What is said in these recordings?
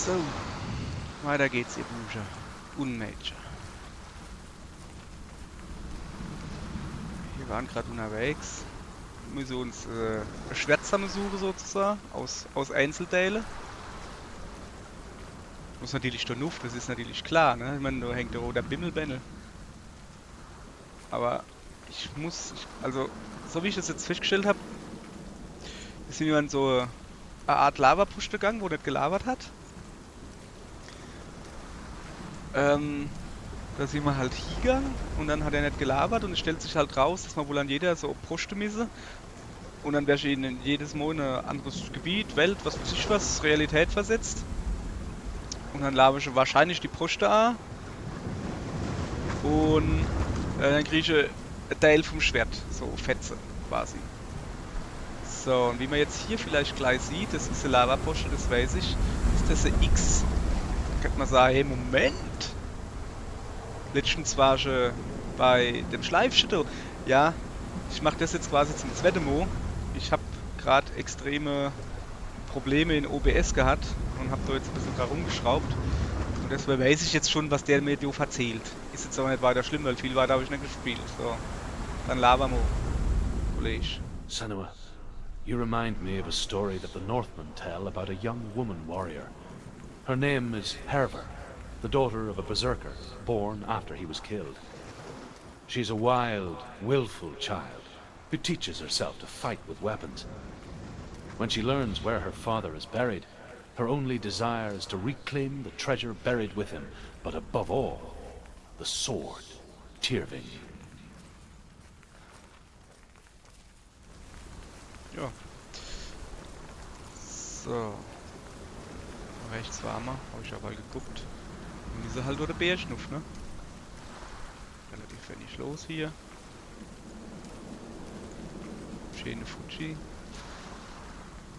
So, weiter geht's, ihr Bücher und Mädchen. Wir waren gerade unterwegs. Wir müssen uns ein Schwert zusammensuchen sozusagen, aus Einzelteilen. Muss natürlich der Nuft, das ist natürlich klar, ne? Ich meine, da hängt der roter Bimmelbändel. Aber also, so wie ich das jetzt festgestellt habe, sind wir in so eine Art Lavapusch gegangen, wo nicht gelabert hat. Da sind wir halt hingegangen und dann hat er nicht gelabert und es stellt sich halt raus, dass man wohl an jeder so Poste misse. Und dann wärst du in jedes Mal in ein anderes Gebiet, Welt, was weiß ich was, Realität versetzt. Und dann labe ich wahrscheinlich die Poste an. Und dann kriege ich ein Teil vom Schwert, so Fetze quasi. So, und wie man jetzt hier vielleicht gleich sieht, das ist eine Lavaposte, das weiß ich, ist das ein X. Da könnte man sagen, hey, Moment! Letztens war ich bei dem Schleifschitter. Ja, ich mache das jetzt quasi zum zweiten Mal. Ich habe gerade extreme Probleme in OBS gehabt und habe da jetzt ein bisschen dran rumgeschraubt. Und deshalb weiß ich jetzt schon, was der mir doof erzählt. Ist jetzt aber nicht weiter schlimm, weil viel weiter habe ich nicht gespielt. So, dann laber mal, Kollege. Senua, you remind me of a story that the Northmen tell about a young woman warrior. Her name is Herver, the daughter of a berserker, born after he was killed. She's a wild, willful child who teaches herself to fight with weapons. When she learns where her father is buried, her only desire is to reclaim the treasure buried with him, but above all, the sword, Tyrving. Ja. So. Rechts war wir, habe ich aber geguckt. Und diese halt oder Bärschnuff, ne? Relativ wenig los hier. Schöne Fuji.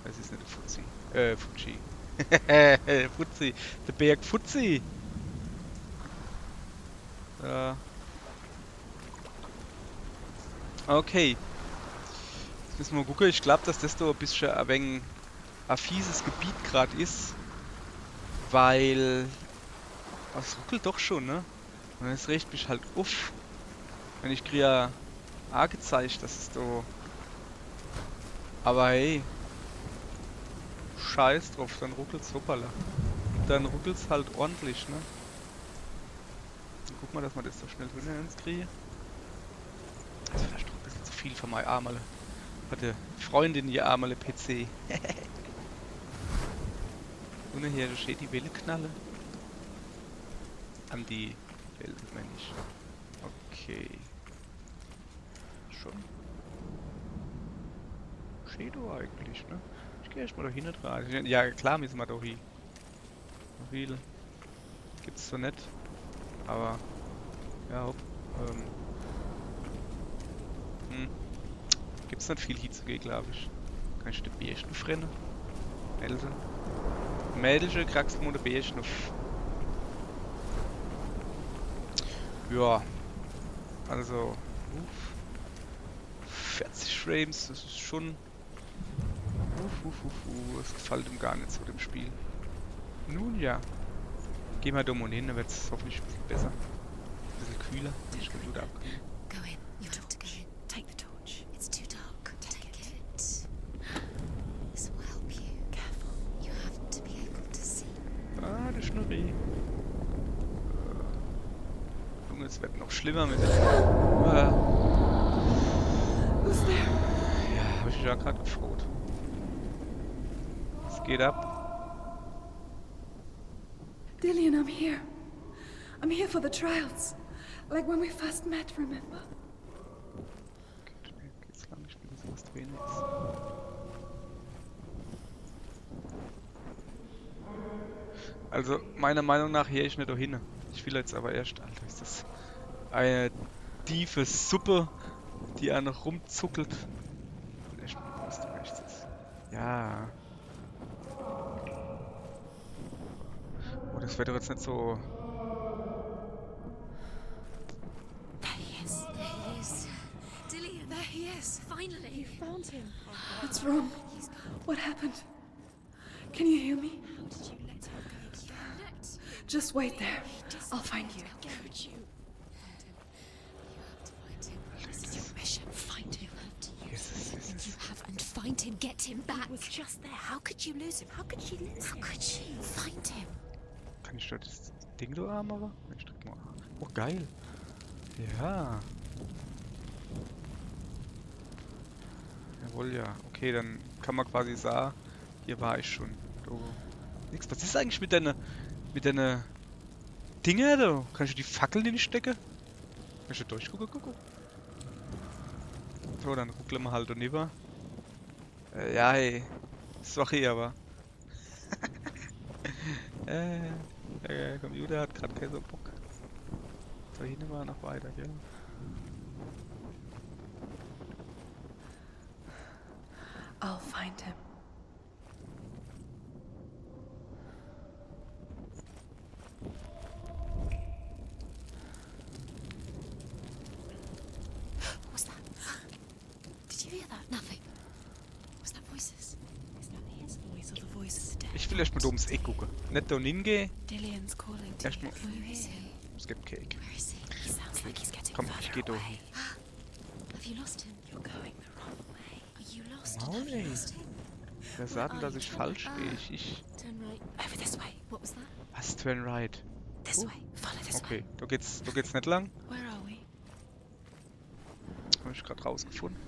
Es ist nicht der Fuzzi. Fuji. Fuzzi. Der Berg Fuzzi. Okay. Jetzt müssen wir gucken. Ich glaube, dass das da ein bisschen ein wenig ein fieses Gebiet gerade ist. Weil... Es ruckelt doch schon, ne? Und es regt mich halt auf. Wenn ich kriege ja angezeigt, dass es da... Aber hey... Scheiß drauf, dann ruckelt's, hoppala. Dann ruckelt's halt ordentlich, ne? Dann guck mal, dass wir das so schnell drin kriegen. Das ist vielleicht doch ein bisschen zu viel für meine armele. Hatte Freundin, die armele PC. Und hier steht die Welle knalle. An die Welle, meine ich. Okay. Schon. Steht da eigentlich, ne? Ich gehe erstmal da hinten dran. Ja, klar müssen wir da hin. So viel gibt's so nicht. Aber, ja, hopp. Gibt's nicht viel hinzugehen, glaube ich. Kann ich den Bärschnuff rennen? Mädelsche kraxst mal den Bärschnuff. Ja. Also, 40 Frames, das ist schon... Das gefällt ihm gar nicht so, dem Spiel. Nun ja. Gehen wir da mal hin, dann wird es hoffentlich ein bisschen besser. Ein bisschen kühler, wenn ich Computer abkühle. Go in. You have to go in. Take the torch. It's too dark. Take it. This will help you. Careful. You have to be able to see. Ah, der Schnurri. Junge, es wird noch schlimmer mit dem... Who's there? Ja, habe ich mich ja gerade gefroht. Es geht ab. Dillian, I'm here. I'm here for the trials. Like when we first met, remember? Schnell geht's lang, ich bin so was drin ist. Also, meiner Meinung nach hier ich nicht da hin. Ich will jetzt aber erst, Alter, ist das eine tiefe Suppe, die einen noch rumzuckelt. Echt mal, was da rechts ist. Ja. Oh, das wird doch jetzt nicht so... There he is. There he is. Dillian. There he is. Finally. Found him. What's wrong? What happened? Can you hear me? How did you let him go? Just wait there. I'll find you. Could you? You have to find him. This is your mission. Find him. You have to use everything you have and find him. Get him back. He was just there. How could you lose him? How could she lose him? How could she? Find him. Kann ich dort das Ding da arm, aber? Ich drück mal. Oh, geil. Ja. Jawohl, ja. Okay, dann kann man quasi sagen, hier war ich schon. Oh. Nix. Was ist eigentlich mit deiner Dinger da? Kann ich die Fackeln in die Stecke? Kann ich da durchgucken? Guck. So, dann gucken wir halt da rüber. Ja, hey. Sorry, aber. Der Computer hat gerade keinen so Bock. So, hier nehmen wir noch weiter, gell? I'll find him. What was that? Did you hear that? Nothing. Was that voices? Is that his voice or the voice of the dead? Ich will erst mal da ums Eck gucken. Nicht da hingehen. Dillion's calling to Erstmal. you. Where is he? Es gibt Cake. Where is he? He sounds like he's getting Komm, further ich geh da away. hin. Have you lost him? You're going the wrong way. Are you lost? Maul, Have you ey. lost him? Wer sagt denn, dass ich falsch gehe? Ich. Turn right. Over this way. What was that? Was? Turn right. This Oh. way. Follow this Okay, way. da geht's nicht lang. Where are we? Habe ich gerade rausgefunden.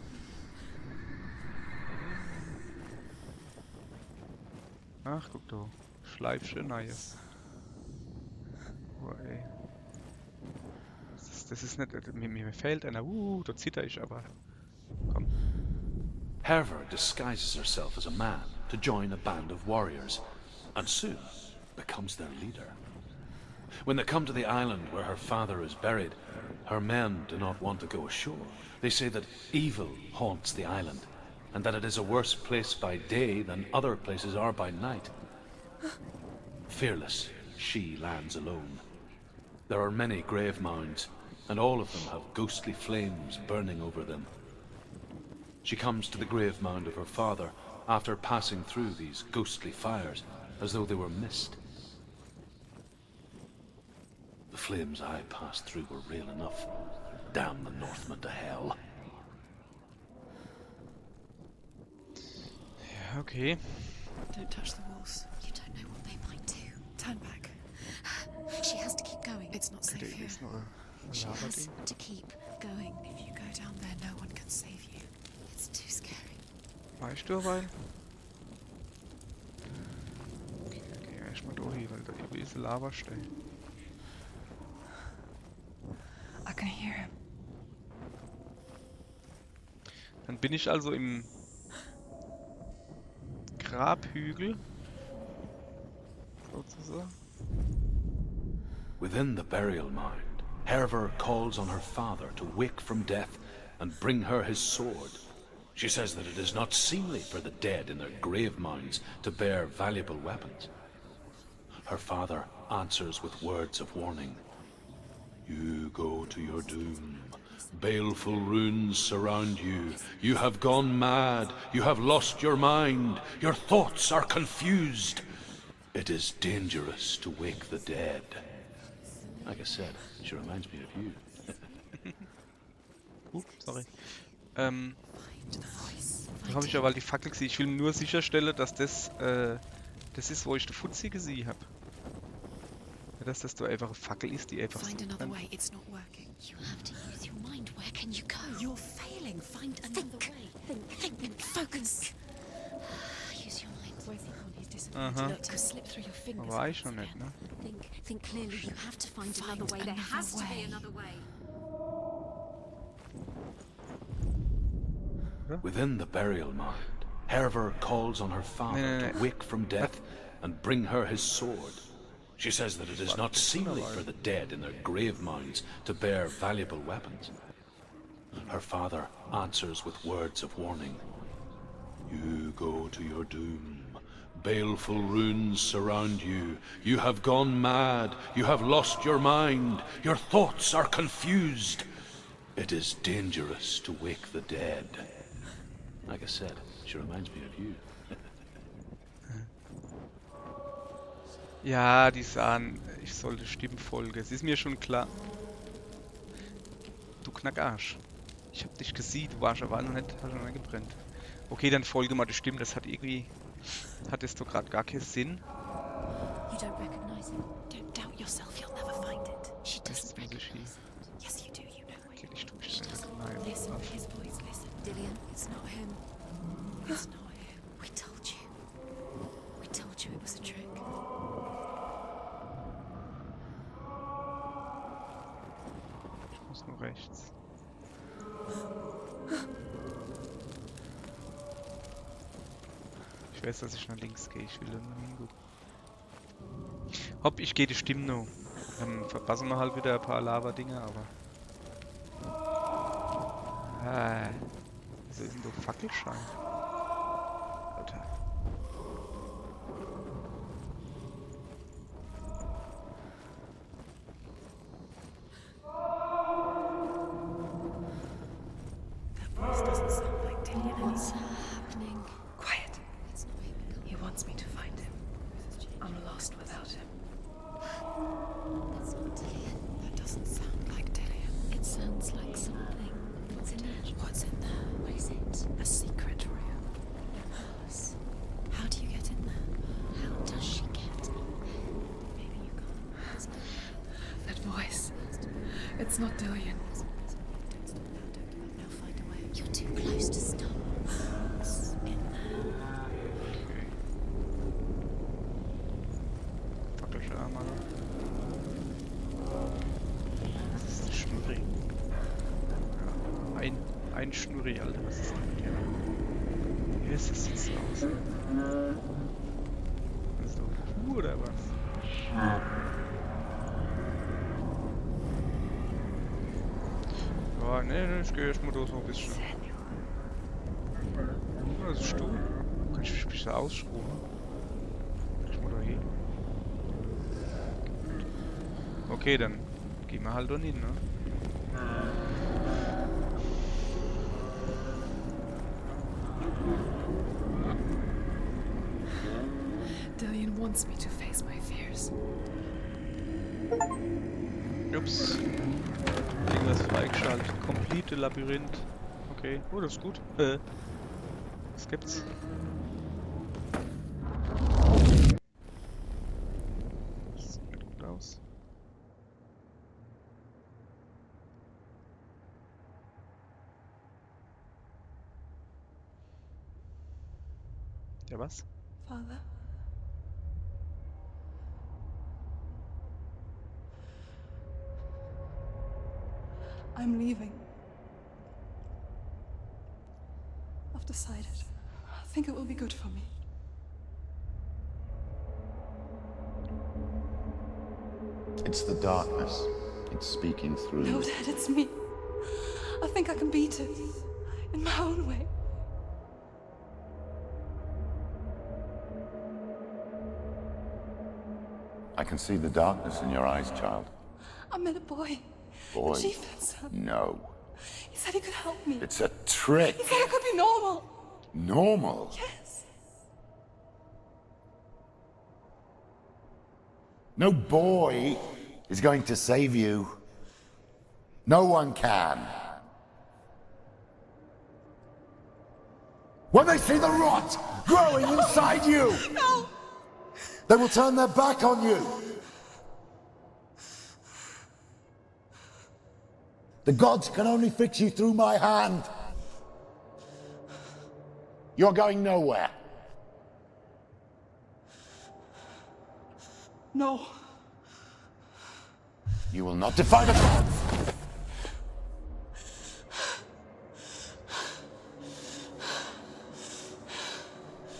Ach, guck da. Schleifchen, nein. Oh, ey. Das ist nicht. Mir fehlt einer. Da zitter ich aber. Komm. Herver disguises herself as a man to join a band of warriors, and soon becomes their leader. When they come to the island where her father is buried, her men do not want to go ashore. They say that evil haunts the island, and that it is a worse place by day than other places are by night. Fearless, she lands alone. There are many grave mounds, and all of them have ghostly flames burning over them. She comes to the grave mound of her father after passing through these ghostly fires, as though they were mist. The flames I passed through were real enough. Damn the Northmen to hell. Ja, okay. Don't touch the walls. You don't know what they might do. Turn back. She has to keep going. It's not Okay, safe da here. ist noch ein She has Lavading. to keep going. If you go down there, no one can save you. It's too scary. Weißt du, weil? Okay, erstmal da hin, weil da irgendwie ist Lava stehen. I can hear him. Dann bin ich also im Grabhügel. Sozusagen. Within the burial mound, Herver calls on her father to wake from death and bring her his sword. She says that it is not seemly for the dead in their grave mounds to bear valuable weapons. Her father answers with words of warning. You go to your doom. Baleful runes surround you. You have gone mad. You have lost your mind. Your thoughts are confused. It is dangerous to wake the dead. Like I said, she reminds me of you. Sorry. Find the voice. Da habe ich ja mal die Fackel gesehen. Ich will nur sicherstellen, dass das ist, wo ich die Fuzzi gesehen habe. Dass das da einfach eine Fackel ist, die einfach Find so another brennt. way. It's not working. You have to use your mind. Where can you go? You're failing. Find another way. Think. Focus. Use your mind. Where's he gone? He's disappeared. Aha. Look, to slip through your fingers. War ich noch nicht, ne? Think clearly. You have to find another way. There another has to be way. another way. Within the burial mound, Herver calls on her father to wake from death and bring her his sword. She says that it is not seemly for the dead in their grave mounds to bear valuable weapons. Her father answers with words of warning. You go to your doom. Baleful runes surround you. You have gone mad. You have lost your mind. Your thoughts are confused. It is dangerous to wake the dead. Like I said, she reminds me of you. Ja, die sahen, ich sollte Stimmen folgen. Es ist mir schon klar. Du Knackarsch. Ich hab dich gesehen, du warst aber noch nicht, hast noch nicht gebrennt. Okay, dann folge mal die Stimmen, das hat irgendwie... Hat es doch gerade gar keinen Sinn. You don't recognize it. Don't doubt yourself, you'll never find it. She doesn't Jetzt muss ich hier... recognize it. Yes, you do, you know it. Okay, ich tue She schnell. doesn't Nein, listen auf. to his voice, listen. Dillian, it's not him. It's not him. We told you. We told you it was a trick. Ich muss nur rechts. Ich weiß, dass ich nach links gehe. Ich will da nur hingucken. Hopp, ich gehe die Stimmen noch. Dann verpassen wir halt wieder ein paar Lava-Dinge, aber... Ah, wieso ist denn doch Fackelschein? Alter. That voice doesn't sound like Dillian. What's happening? Quiet. It's not him. He wants me to find him. I'm lost without him. It's not Dillian. That doesn't sound like Dillian. It sounds like something. What's in it? What's in there? What is it? A secret room. Yes. How do you get in there? How does she get in there? Maybe you can't. It's not That voice. It's not Dillian. Don't stop now, don't give up now, find a way. You're too close to stop. What's in there? Okay. Fackelschein mal. Das ist die Schnurri. Ja, ein Schnurri, Alter. Was ist denn mit dir? Wie ist das jetzt so aus? Ist doch Kuh oder was? Ja, nee, ich gehe erstmal da so ein bisschen. Ja, das ist du. Kann ich mich ein bisschen ausruhen? Ich mal da hin. Okay, dann gehen wir halt da hin, ne? Dillian wants me to face my fears. Ups. Irgendwas freigeschaltet. Complete Labyrinth. Okay. Oh, das ist gut. Was gibt's? Das sieht nicht gut aus. Ja, was? Father? I'm leaving. I've decided. I think it will be good for me. It's the darkness. It's speaking through No, you. Dad, it's me. I think I can beat it. In my own way. I can see the darkness in your eyes, child. I met a boy. Boy. The chief had son. No. He said he could help me. It's a trick. He said I could be normal. Normal. Yes. No boy is going to save you. No one can. When they see the rot growing inside you, No! they will turn their back on you. The gods can only fix you through my hand. You're going nowhere. No. You will not defy the gods.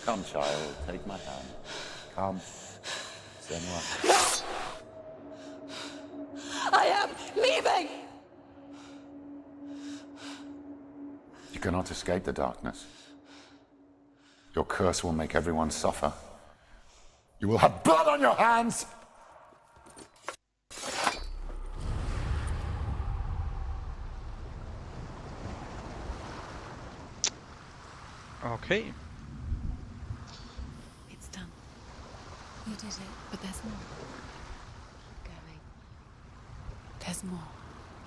Come, child, take my hand. Come. Senua. I am leaving! You cannot escape the darkness. Your curse will make everyone suffer. You will have blood on your hands! Okay. It's done. You did it. But there's more. Keep going. There's more.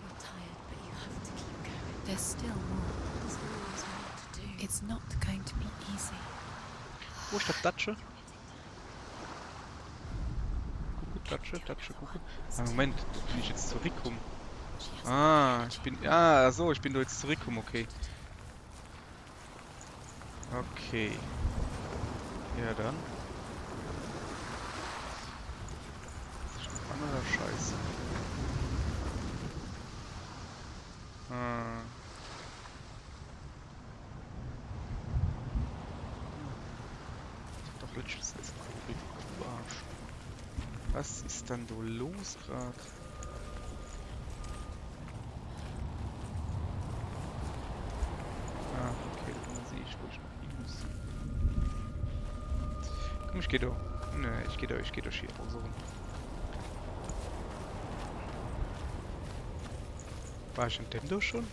You're tired, but you have to keep going. There's still more. There's always more to do. It's not going to be easy. Wo ist der Datsche? Datsche, Kuckuck. Ah, Moment, bin ich jetzt zurückgekommen? Ah, ich bin... Ah, so, ich bin da jetzt zurückgekommen, okay. Okay. Ja, dann. Das ist noch anderer Scheiß. Ah. Ich hab doch letztens das Kugel verarscht. Was ist dann da los gerade? Ah, okay, dann sehe ich, wo ich noch hin muss. Komm, ich geh da. Ne, ich geh da hier so rum. War ich in dem da schon?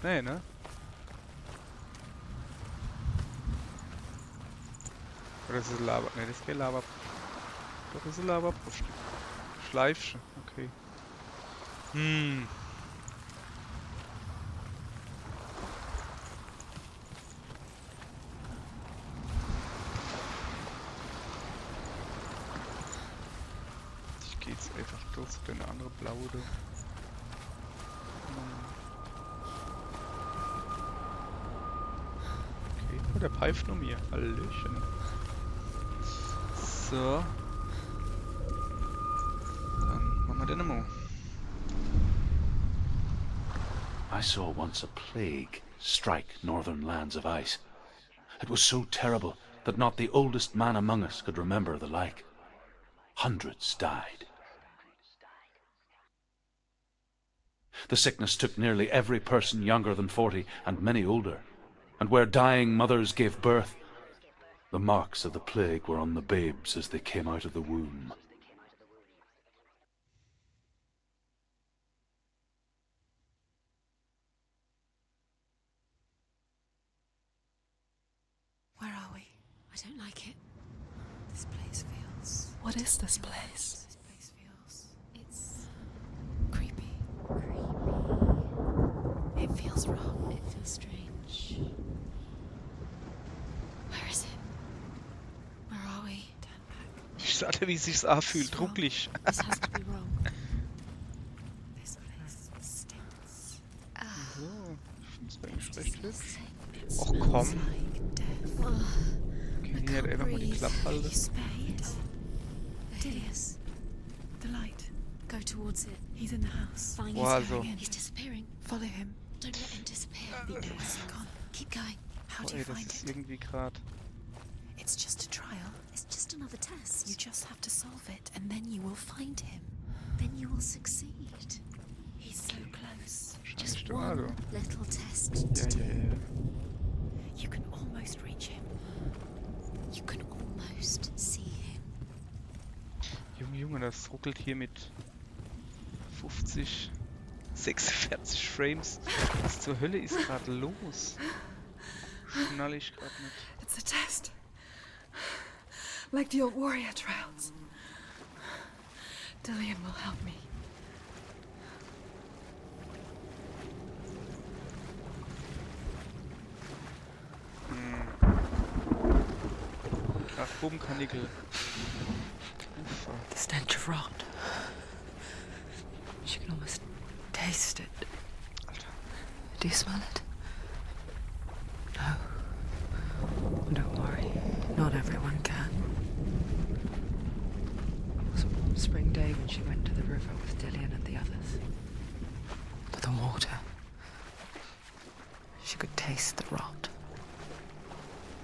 Nee, ne? Oder ist es Lava? Ne, das ist kein Lava. Doch, das ist ein Lava-Brust. Schleifchen, okay. Hm. Ich gehe jetzt einfach durch zu den anderen blaue da. Okay, oh, der pfeift nur mir. Hallöchen. So. Dann machen wir den mal. I saw once a plague strike northern lands of ice. It was so terrible that not the oldest man among us could remember the like. Hundreds died. The sickness took nearly every person younger than 40 and many older. And where dying mothers gave birth, the marks of the plague were on the babes as they came out of the womb. Where are we? I don't like it. This place feels... What is this place? This place feels... It's... creepy. It feels wrong. It feels strange. Where is it? Where are we? Turn back. Ich sage, wie sich's anfühlt. Rucklig. This has to be wrong. This place stinks. So, ich finde es eigentlich recht hübsch. It Och smells komm. like death. Können wir hier einfach mal die Klappe halten? You spade. There he is. The light. Go towards it. He's in the house. Find Boah, his also. He's disappearing. Follow him. Don't let him disappear. He's gone. Keep going. How Oh, do ey, you das find ist it? irgendwie gerade... It's just a trial. It's just another test. You just have to solve it, and then you will find him. Then you will succeed. He's so close. Just Echt, ah, one du. little test Ja, to ja, do. ja. You can almost reach him. You can almost see him. Junge, das ruckelt hier mit 50, 46 Frames. Was zur Hölle ist gerade los? Schnall ich gerade nicht. It's a test. Like the old warrior trials. Dillian will help me. Ach, Bogenkanickel. Ufa. The stench of rot. She can almost taste it. Alter. Do you smell it? No. Don't worry. Not everyone can. It was a warm spring day when she went to the river with Dillian and the others. To the water. She could taste the rot.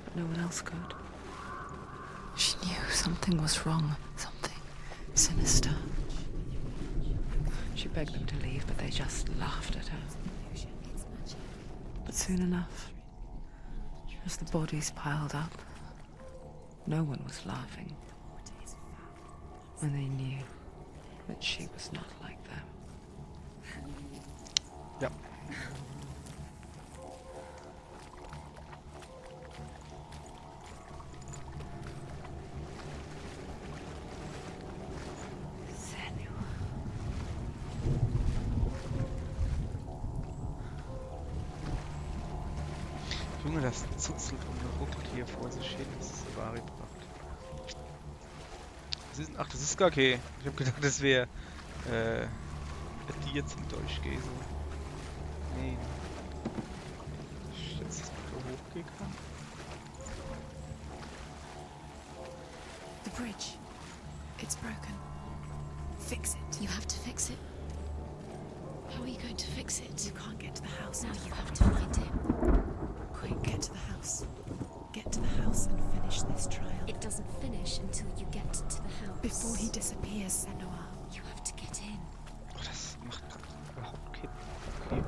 But no one else could. She knew something was wrong. Something sinister. She begged them to leave, but they just laughed at her. It's magic. But soon enough, as the bodies piled up, no one was laughing. And they knew that she was not like them. Ja. Junge, das zuzelt und ruckelt hier vor sich hin. Das ist eine wahre Pracht. Ach, das ist gar okay. Ich hab gedacht, das wäre die jetzt im Durchgehen so. Nee. Ich jetzt das Mikro hochgehen kann. The bridge. It's broken. Fix it. You have to fix it. How are you going to fix it? You can't get to the house. Now you have to find him. Quick, get to the house. Get to the house and finish this trial. It doesn't finish until you get to the house. Before he disappears, Senua. You have to get in. Oh, das macht gerade überhaupt keinen. Okay.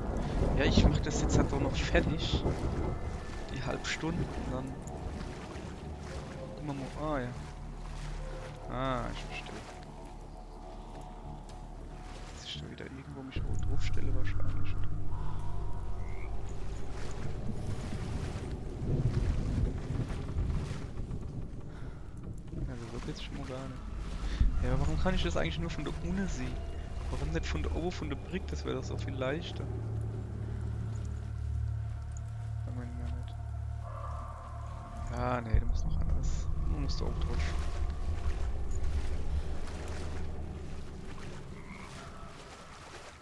Ja, ich mach das jetzt halt auch noch fertig. Die halbe Stunde und dann. Gucken wir mal. Ah ja. Ah, ich verstehe. Dass ich da wieder irgendwo mich drauf stelle wahrscheinlich. Oder? Also so geht's schon mal gar nicht. Ja, aber warum kann ich das eigentlich nur von der Unne sehen? Warum nicht von der Ober von der Brick? Das wäre doch so viel leichter. Kann man ja nicht. Ah, nee, du musst noch anders. Du musst auch drauf.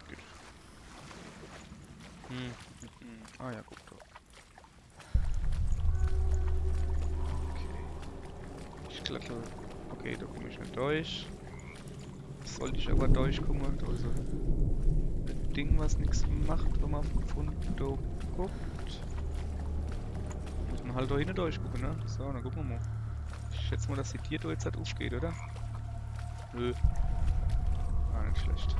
Gut. Ah ja, guck doch. Okay. Ich klettere. Okay, da komme ich nicht durch. Sollte ich aber durchkommen. Also ein Ding, was nichts macht, wenn man von da guckt. Muss man halt da hinten durchgucken, ne? So, dann gucken wir mal. Ich schätze mal, dass die Tier da jetzt halt aufgeht, oder? Nö. Ah, nicht schlecht.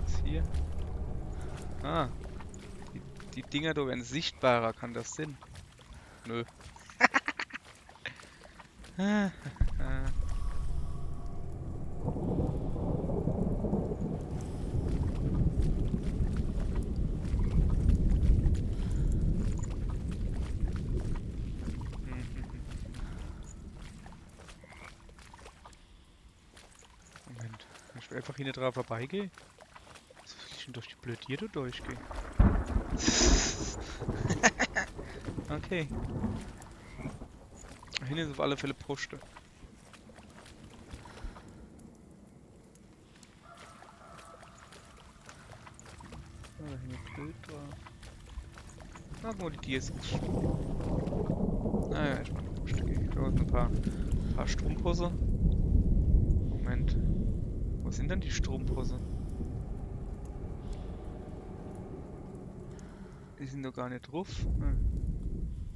Was hier? Ah. Die Dinger da werden sichtbarer, kann das Sinn? Nö. Moment, ich will einfach hier nicht drauf vorbeigehen. Was will ich denn durch die Blödier da durchgehen? Okay. Hier ist auf alle Fälle Poste. Ah, hier ein Bild drauf. Ah, guck mal, die Tiere sind. Naja, ich mach eine Poste gehen. Da sind ein paar Strumpfhose. Moment. Wo sind denn die Strumpfhose? Die sind doch gar nicht drauf.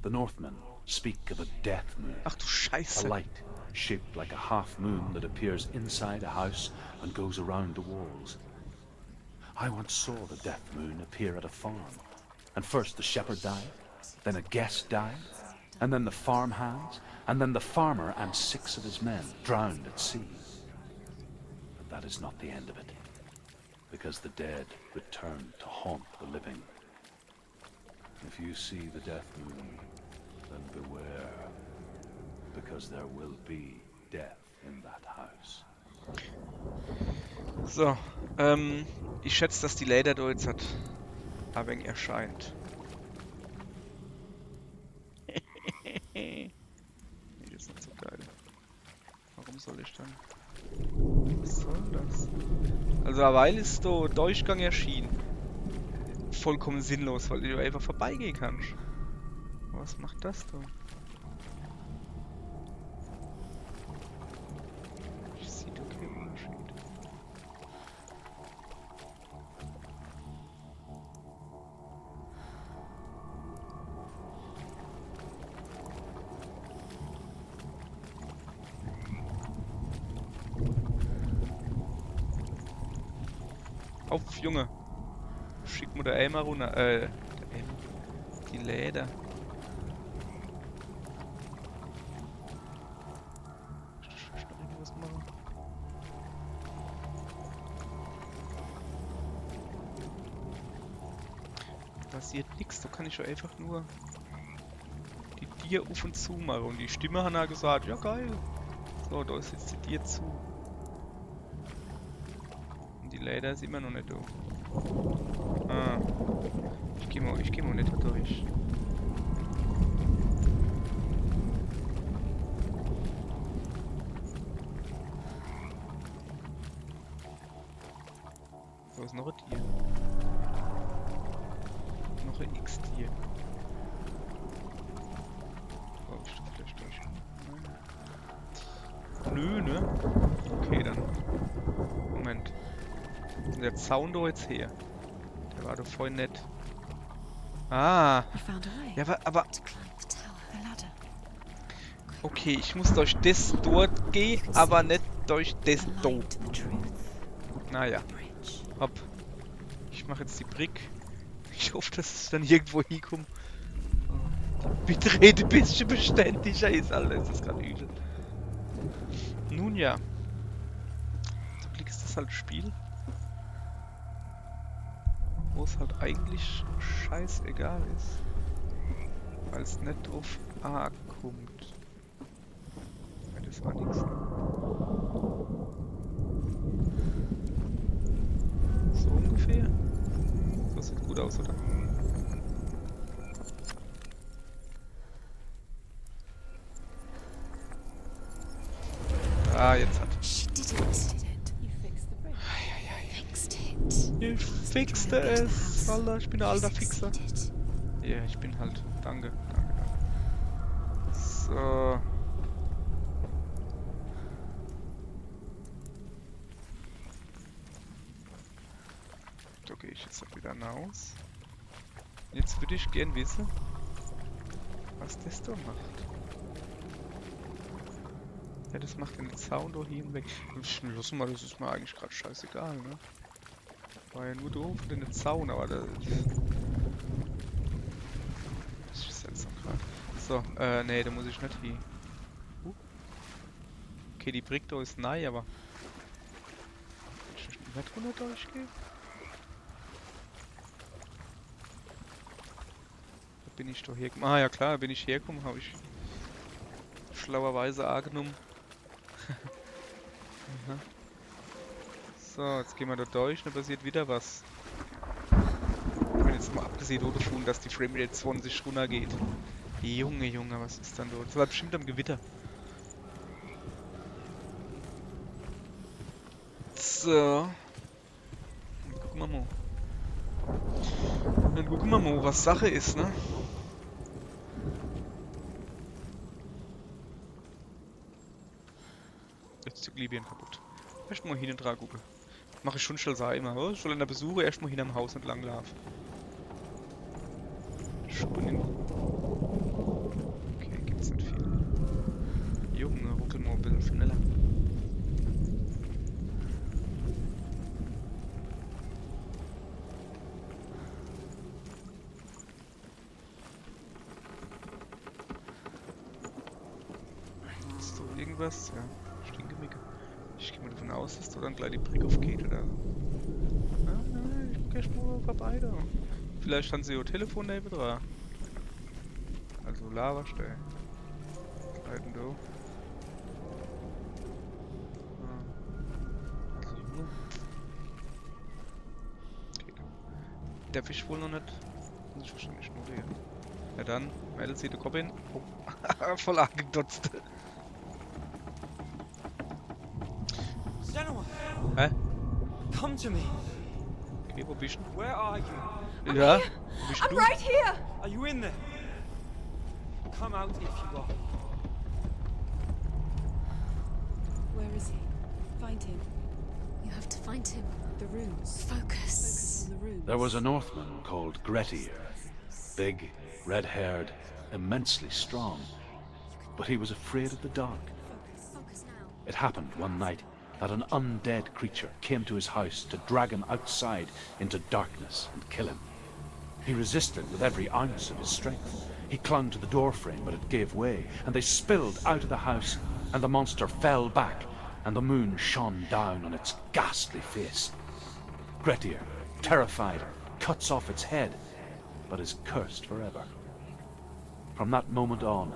The Northmen speak of a death moon. Ach du A Scheiße. light shaped like a half moon that appears inside a house and goes around the walls. I once saw the death moon appear at a farm. And first the shepherd died, then a guest died, and then the farm hands, and then the farmer and 6 of his men drowned at sea. But that is not the end of it, because the dead return to haunt the living. If you see the death moon, then beware, because there will be death in that house. So, ich schätze, dass die Leder da jetzt hat ein wenig erscheint. Nee, das ist nicht so geil. Warum soll ich dann? Was soll das? Also, weil ist da Durchgang erschienen. Vollkommen sinnlos, weil du einfach vorbeigehen kannst. Was macht das da? Ich sehe da keinen Unterschied. Auf, Junge! Schick mir der Eimer runter. Der Eimer. Die Leder. Ich noch irgendwas machen? Passiert nichts, da kann ich ja einfach nur die Tier auf und zu machen. Und die Stimme hat er gesagt, ja geil. So, da ist jetzt die Tier zu. Und die Leder ist immer noch nicht da. Ah. Ich geh mal nicht da durch. ist noch ein Tier. Noch ein X-Tier. Oh, ich stehe vielleicht durch. Nö, ne? Okay, dann. Moment. Der Zaun da jetzt her. Der war doch voll nett. Ah. You found a way Ja, aber To climb the tower. the ladder. okay, ich muss durch das dort gehen, aber nicht durch das A line dort. to the truth. Naja, Bridge. hopp. Ich mache jetzt die Brick. Ich hoffe, dass es dann irgendwo hinkommt. Oh, die Bitrate ein bisschen beständiger ist, Alter. Das ist gerade übel. Nun ja. Zum Glück ist das halt ein Spiel, wo es halt eigentlich scheißegal ist. Weil es nicht drauf ankommt. Ja, das war nichts. So ungefähr. Das sieht gut aus, oder? Ah, jetzt hat. She did it. You fixed the bridge. Fixed it. Ich fixte es. Alter, ich bin ein alter Fixer. Succeeded. Ja, ich bin halt. Danke, danke, danke. So. Da gehe ich jetzt wieder raus. Jetzt würde ich gern wissen, was das da macht. Ja, das macht den Zaun da hinweg. Lass mal, das ist mir eigentlich gerade scheißegal, ne? War ja nur doof für den Zaun, aber das ist seltsam gerade. So, nee, da muss ich nicht hin. Okay, die Brick da ist nein, aber ich nicht runter durchgehen? Da bin ich doch hergekommen. Ah ja klar, da bin ich hergekommen, habe ich schlauerweise angenommen. Aha. So, jetzt gehen wir da durch, dann passiert wieder was. Ich bin jetzt mal abgesehen davon, dass die Framerate 20 runter geht. Junge, Junge, was ist dann dort? Das war bestimmt am Gewitter. So. Dann gucken wir mal. Dann gucken wir mal, was Sache ist, ne? Jetzt ist die Glibien kaputt. Erstmal hin und dran gucken. Mache ich schon immer. Oh, ich soll an der Besuche erstmal hin am Haus entlang laufen. Spinnen. Okay, gibt's nicht viel. Junge, ruckel mal ein bisschen schneller. Ist da irgendwas? Ja, Stinkemicke. Ich gehe mal davon aus, dass da dann gleich die Brick aufgeht oder so. Ah, ich guck erst mal vorbei da. Vielleicht haben sie ihr Telefon neben dran. Also Lavastell. Leiten da. Also Junge. Okay. Der Fisch wohl noch nicht. Muss ich wahrscheinlich nur der. Ja dann, meldet sie die Kopin. Oh. Voll angedotzt. Senua, Hä? come to me. Okay, wo bist du? Where are you? Ja? Wo bist du? Right here! Are you in there? Come out if you are. Where is he? Find him. You have to find him. The runes. Focus. On the runes. There was a Northman called Grettir. Big, red-haired, immensely strong. But he was afraid of the dark. Focus now. It happened one night that an undead creature came to his house to drag him outside into darkness and kill him. He resisted with every ounce of his strength. He clung to the doorframe, but it gave way, and they spilled out of the house, and the monster fell back, and the moon shone down on its ghastly face. Grettir, terrified, cuts off its head, but is cursed forever. From that moment on,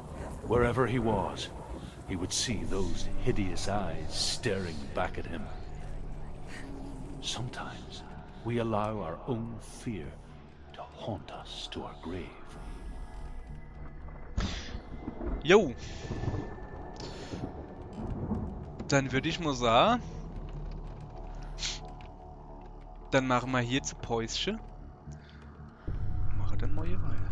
wherever he was, he would see those hideous eyes staring back at him. Sometimes we allow our own fear to haunt us to our grave. Jo. Dann würde ich mal sagen, Dann machen wir hier zu Päuschen. Machen dann mal hier weiter.